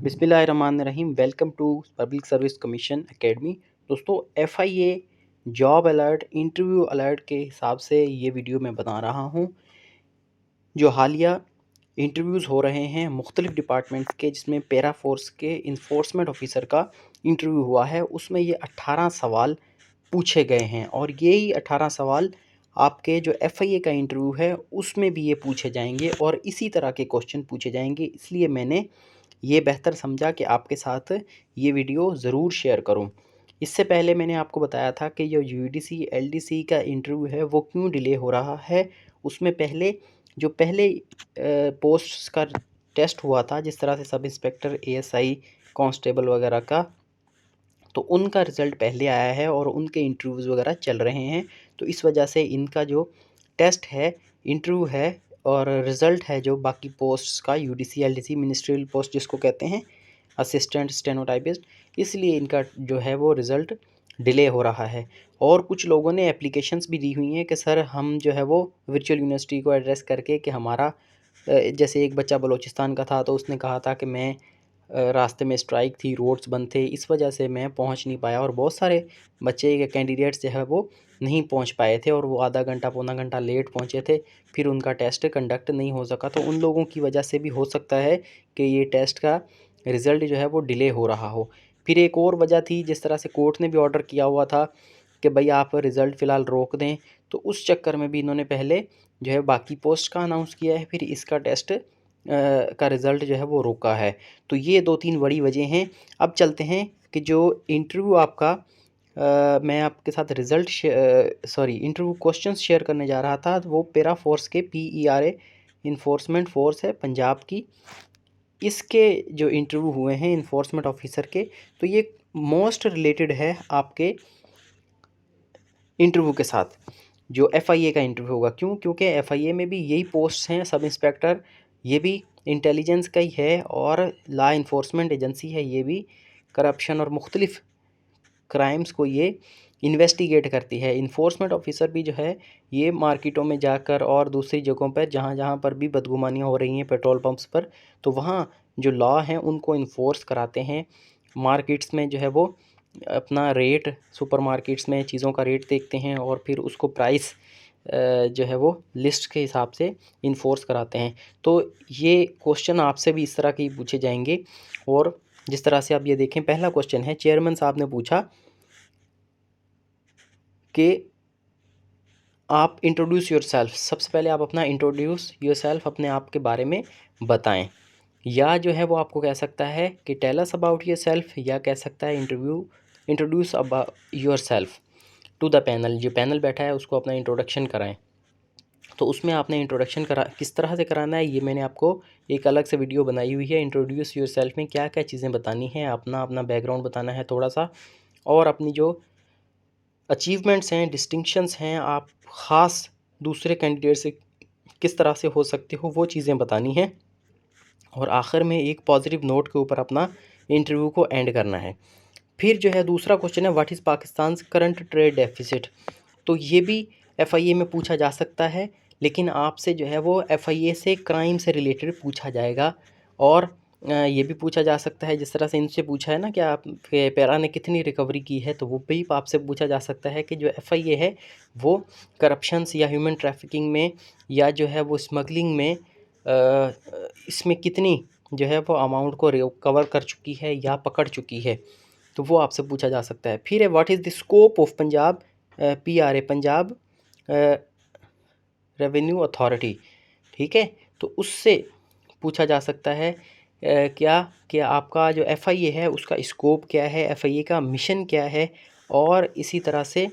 बिस्मिल्लाहिर्रहमानिर्रहीम। Welcome to public service commission academy. दोस्तों, FIA job alert, interview alert के हिसाब से ये वीडियो मैं बता रहा हूँ। जो हालिया इंटरव्यूज़ हो रहे हैं मुख्तलिफ़ डिपार्टमेंट्स के, जिसमें पैरा फोर्स के इन्फोर्समेंट ऑफिसर का इंटरव्यू हुआ है, उसमें ये 18 सवाल पूछे गए हैं और यही 18 सवाल आपके जो एफआईए का इंटरव्यू है उसमें भी ये पूछे जाएंगे और इसी तरह के क्वेश्चन पूछे जाएंगे। इसलिए मैंने ये बेहतर समझा कि आपके साथ ये वीडियो ज़रूर शेयर करूं। इससे पहले मैंने आपको बताया था कि जो यूडीसी एलडीसी का इंटरव्यू है वो क्यों डिले हो रहा है। उसमें पहले पोस्ट्स का टेस्ट हुआ था, जिस तरह से सब इंस्पेक्टर, एएसआई, कांस्टेबल वगैरह का, तो उनका रिज़ल्ट पहले आया है और उनके इंटरव्यूज़ वगैरह चल रहे हैं। तो इस वजह से इनका जो टेस्ट है, इंटरव्यू है और रिज़ल्ट है जो बाकी पोस्ट्स का, यूडीसी एलडीसी मिनिस्ट्रियल पोस्ट जिसको कहते हैं, असिस्टेंट स्टेनोटाइपिस्ट, इसलिए इनका जो है वो रिज़ल्ट डिले हो रहा है। और कुछ लोगों ने एप्लीकेशंस भी दी हुई हैं कि सर हम जो है वो वर्चुअल यूनिवर्सिटी को एड्रेस करके कि हमारा जैसे एक बच्चा बलूचिस्तान का था तो उसने कहा था कि मैं रास्ते में स्ट्राइक थी, रोड्स बंद थे, इस वजह से मैं पहुंच नहीं पाया। और बहुत सारे बच्चे के कैंडिडेट्स जो है वो नहीं पहुंच पाए थे और वो आधा घंटा पौना घंटा लेट पहुंचे थे, फिर उनका टेस्ट कंडक्ट नहीं हो सका। तो उन लोगों की वजह से भी हो सकता है कि ये टेस्ट का रिज़ल्ट जो है वो डिले हो रहा हो। फिर एक और वजह थी, जिस तरह से कोर्ट ने भी ऑर्डर किया हुआ था कि भाई आप रिज़ल्ट फ़िलहाल रोक दें, तो उस चक्कर में भी इन्होंने पहले जो है बाकी पोस्ट का अनाउंस किया है, फिर इसका टेस्ट का रिज़ल्ट जो है वो रोका है। तो ये 2-3 बड़ी वजह हैं। अब चलते हैं कि जो इंटरव्यू आपका मैं आपके साथ इंटरव्यू क्वेश्चंस शेयर करने जा रहा था, वो पैरा फोर्स के पीईआरए इन्फोर्समेंट फोर्स है पंजाब की, इसके जो इंटरव्यू हुए हैं इन्फोर्समेंट ऑफिसर के, तो ये मोस्ट रिलेटेड है आपके इंटरव्यू के साथ जो एफआईए का इंटरव्यू होगा। क्यों? क्योंकि एफआईए में भी यही पोस्ट हैं, सब इंस्पेक्टर, ये भी इंटेलिजेंस का ही है और लॉ इन्फोर्समेंट एजेंसी है, ये भी करप्शन और मुख्तलिफ़ क्राइम्स को ये इन्वेस्टिगेट करती है। इन्फोर्समेंट ऑफिसर भी जो है ये मार्केटों में जाकर और दूसरी जगहों पर जहाँ जहाँ पर भी बदगुमानियाँ हो रही हैं पेट्रोल पंप्स पर, तो वहाँ जो लॉ हैं उनको इन्फोर्स कराते हैं। मार्केट्स में जो है वो अपना रेट, सुपर मार्केट्स में चीज़ों का रेट देखते हैं और फिर उसको प्राइस जो है वो लिस्ट के हिसाब से इन्फोर्स कराते हैं। तो ये क्वेश्चन आपसे भी इस तरह के ही पूछे जाएंगे। और जिस तरह से आप ये देखें, पहला क्वेश्चन है, चेयरमैन साहब ने पूछा कि आप इंट्रोड्यूस योरसेल्फ, सबसे पहले आप अपना इंट्रोड्यूस योरसेल्फ, अपने आप के बारे में बताएं। या जो है वो आपको कह सकता है कि टेल अस अबाउट योरसेल्फ, या कह सकता है introduce about yourself to the panel, जो पैनल बैठा है उसको अपना इंट्रोडक्शन कराएं। तो उसमें आपने इंट्रोडक्शन किस तरह से कराना है, ये मैंने आपको एक अलग से वीडियो बनाई हुई है। इंट्रोड्यूस योरसेल्फ में क्या क्या चीज़ें बतानी हैं, अपना बैकग्राउंड बताना है थोड़ा सा, और अपनी जो अचीवमेंट्स हैं, डिस्टिंक्शंस हैं, आप ख़ास दूसरे कैंडिडेट से किस तरह से हो सकते हो, वो चीज़ें बतानी हैं। और आखिर में एक पॉजिटिव नोट के ऊपर अपना इंटरव्यू को एंड करना है। फिर जो है दूसरा क्वेश्चन है, what is Pakistan current trade deficit. तो ये भी एफआईए में पूछा जा सकता है, लेकिन आपसे जो है वो एफआईए से क्राइम से रिलेटेड पूछा जाएगा। और ये भी पूछा जा सकता है, जिस तरह से इनसे पूछा है ना कि आप पैरा ने कितनी रिकवरी की है, तो वो भी आपसे पूछा जा सकता है कि जो एफआईए है वो करप्शंस या ह्यूमन ट्रैफिकिंग में या जो है वो स्मगलिंग में इसमें कितनी जो है वो अमाउंट को रिकवर कर चुकी है या पकड़ चुकी है, तो वो आपसे पूछा जा सकता है। फिर है, what is the scope of Punjab PRA, Punjab revenue authority. ठीक है, तो उससे पूछा जा सकता है क्या कि आपका जो एफआईए है उसका स्कोप क्या है, एफआईए का मिशन क्या है, और इसी तरह से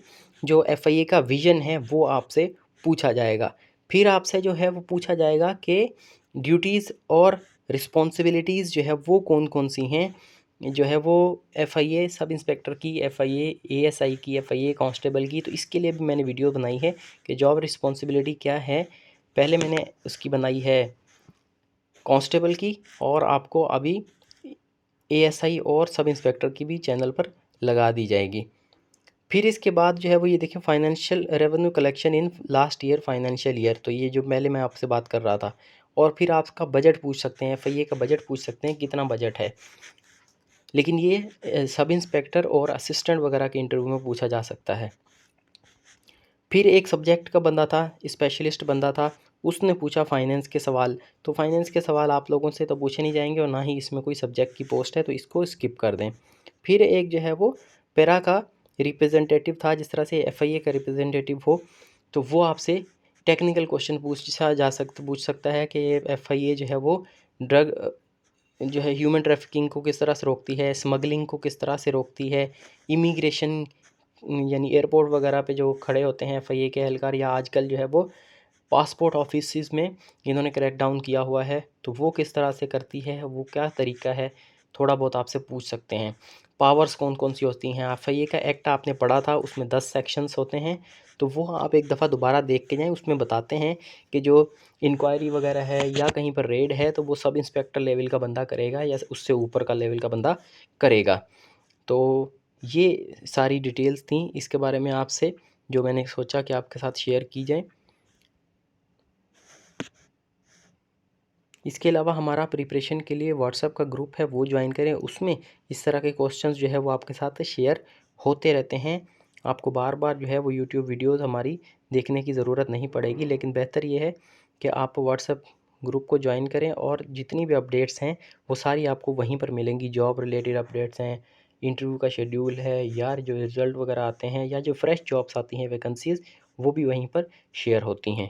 जो एफआईए का विज़न है वो आपसे पूछा जाएगा। फिर आपसे जो है वो पूछा जाएगा कि ड्यूटीज़ और रिस्पॉन्सिबिलिटीज़ जो है वो कौन कौन सी हैं, जो है वो एफआईए सब इंस्पेक्टर की, एफआईए एएसआई की, एफआईए कांस्टेबल की। तो इसके लिए भी मैंने वीडियो बनाई है कि जॉब रिस्पॉन्सिबिलिटी क्या है। पहले मैंने उसकी बनाई है कांस्टेबल की, और आपको अभी एएसआई और सब इंस्पेक्टर की भी चैनल पर लगा दी जाएगी। फिर इसके बाद जो है वो ये देखें, financial revenue collection in last year financial year, तो ये जो पहले मैं आपसे बात कर रहा था, और फिर आपका बजट पूछ सकते हैं, एफआईए का बजट पूछ सकते हैं कितना बजट है। लेकिन ये सब इंस्पेक्टर और असिस्टेंट वगैरह के इंटरव्यू में पूछा जा सकता है। फिर एक सब्जेक्ट का बंदा था, स्पेशलिस्ट बंदा था, उसने पूछा फाइनेंस के सवाल। तो फाइनेंस के सवाल आप लोगों से तो पूछे नहीं जाएंगे और ना ही इसमें कोई सब्जेक्ट की पोस्ट है, तो इसको स्किप कर दें। फिर एक जो है वो पैरा का रिप्रेजेंटेटिव था, जिस तरह से एफआईए का रिप्रेजेंटेटिव हो, तो वो आपसे टेक्निकल क्वेश्चन पूछ सकता है कि एफआईए जो है वो ड्रग जो है ह्यूमन ट्रैफिकिंग को किस तरह से रोकती है, स्मगलिंग को किस तरह से रोकती है, इमिग्रेशन यानी एयरपोर्ट वगैरह पे जो खड़े होते हैं एफआईए के एहलकार, या आजकल जो है वो पासपोर्ट ऑफिस में इन्होंने क्रैकडाउन किया हुआ है, तो वो किस तरह से करती है, वो क्या तरीका है, थोड़ा बहुत आपसे पूछ सकते हैं। पावर्स कौन कौन सी होती हैं, एफआईए का एक्ट आपने पढ़ा था, उसमें 10 सेक्शंस होते हैं, तो वो आप एक दफ़ा दोबारा देख के जाएं। उसमें बताते हैं कि जो इंक्वायरी वगैरह है या कहीं पर रेड है, तो वो सब इंस्पेक्टर लेवल का बंदा करेगा या उससे ऊपर का लेवल का बंदा करेगा। तो ये सारी डिटेल्स थी इसके बारे में आपसे, जो मैंने सोचा कि आपके साथ शेयर की जाए। इसके अलावा हमारा प्रिपरेशन के लिए व्हाट्सएप का ग्रुप है, वो ज्वाइन करें। उसमें इस तरह के क्वेश्चंस जो है वो आपके साथ शेयर होते रहते हैं। आपको बार बार जो है वो यूट्यूब वीडियोस हमारी देखने की ज़रूरत नहीं पड़ेगी, लेकिन बेहतर ये है कि आप व्हाट्सएप ग्रुप को ज्वाइन करें और जितनी भी अपडेट्स हैं वो सारी आपको वहीं पर मिलेंगी। जॉब रिलेटेड अपडेट्स हैं, इंटरव्यू का शेड्यूल है, या जो रिज़ल्ट वगैरह आते हैं, या जो फ्रेश जॉब्स आती हैं वैकेंसीज़, वो भी वहीं पर शेयर होती हैं।